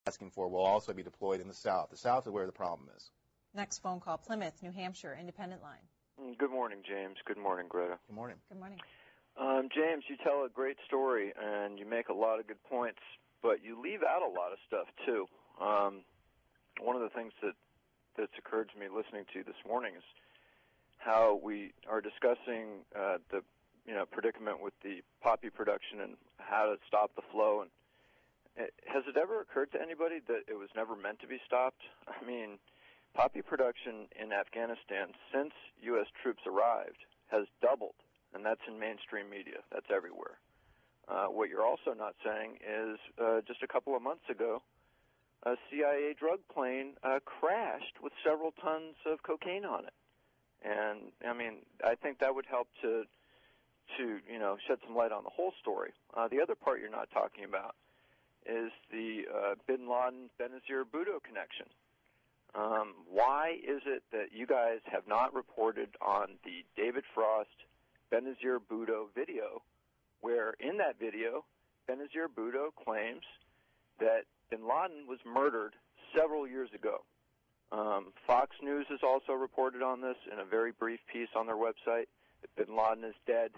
asking for will also be deployed in the South. The South is where the problem is. Next phone call, Plymouth, New Hampshire, independent line. Good morning, James. Good morning, Greta. Good morning. Good morning. James, you tell a great story, and you make a lot of good points, but you leave out a lot of stuff, too. One of the things that's occurred to me listening to you this morning is how we are discussing the predicament with the poppy production and how to stop the flow. And has it ever occurred to anybody that it was never meant to be stopped? I mean, poppy production in Afghanistan since U.S. troops arrived has doubled, and that's in mainstream media. That's everywhere. What you're also not saying is just a couple of months ago, a CIA drug plane crashed with several tons of cocaine on it. And, I mean, I think that would help to shed some light on the whole story. The other part you're not talking about is the Bin Laden, Benazir, Bhutto connection. Why is it that you guys have not reported on the David Frost, Benazir, Bhutto video, where in that video, Benazir Bhutto claims that Bin Laden was murdered several years ago. Fox News has also reported on this in a very brief piece on their website, that Bin Laden is dead.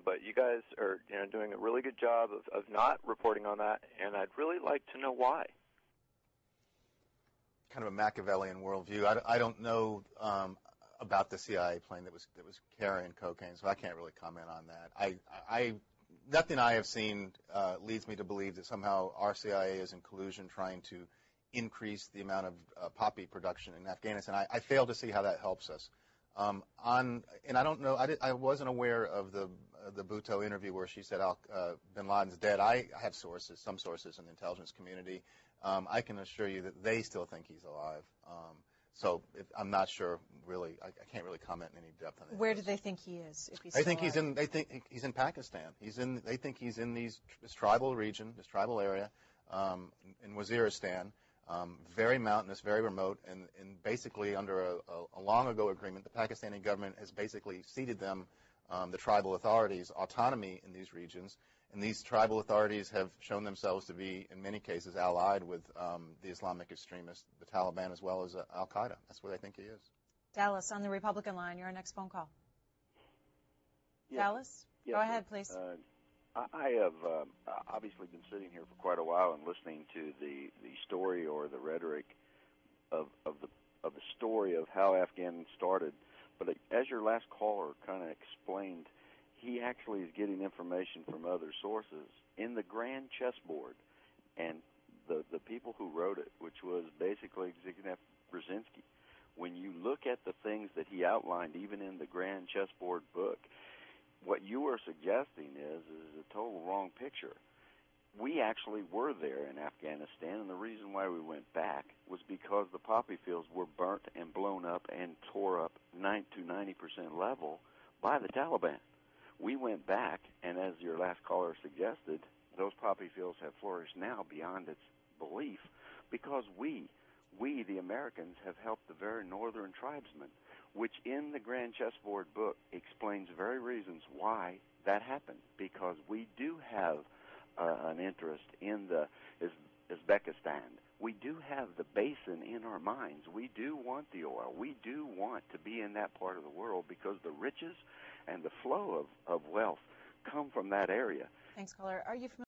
But you guys are doing a really good job of not reporting on that, and I'd really like to know why. Kind of a Machiavellian worldview. I don't know about the CIA plane that was carrying cocaine, so I can't really comment on that. Nothing I have seen leads me to believe that somehow our CIA is in collusion trying to increase the amount of poppy production in Afghanistan. I fail to see how that helps us. And I don't know. I wasn't aware of the Bhutto interview where she said Bin Laden's dead. I have some sources in the intelligence community. I can assure you that they still think he's alive. So I'm not sure, really. I can't really comment in any depth on that. Where do they think he is? If he's They think he's in Pakistan. They think he's in this tribal region, this tribal area, in Waziristan. Very mountainous, very remote, and basically under a long ago agreement, the Pakistani government has basically ceded them, the tribal authorities, autonomy in these regions, and these tribal authorities have shown themselves to be, in many cases, allied with the Islamic extremists, the Taliban, as well as Al-Qaeda. That's where they think he is. Dallas, on the Republican line, your next phone call. Yes. Dallas, yes, go ahead, please. I have obviously been sitting here for quite a while and listening to the story or the rhetoric of the story of how Afghanistan started. But as your last caller kind of explained, he actually is getting information from other sources in the grand chessboard. And the people who wrote it, which was basically Zbigniew Brzezinski, when you look at the things that he outlined, even in the grand chessboard book, what you are suggesting is a total wrong picture. We actually were there in Afghanistan, and the reason why we went back was because the poppy fields were burnt and blown up and tore up to 90% level by the Taliban. We went back, and as your last caller suggested, those poppy fields have flourished now beyond its belief because we, the Americans, have helped the very northern tribesmen, which in the Grand Chessboard book explains the very reasons why that happened, because we do have an interest in the Uzbekistan. We do have the basin in our minds. We do want the oil. We do want to be in that part of the world because the riches and the flow of wealth come from that area. Thanks, caller. Are you familiar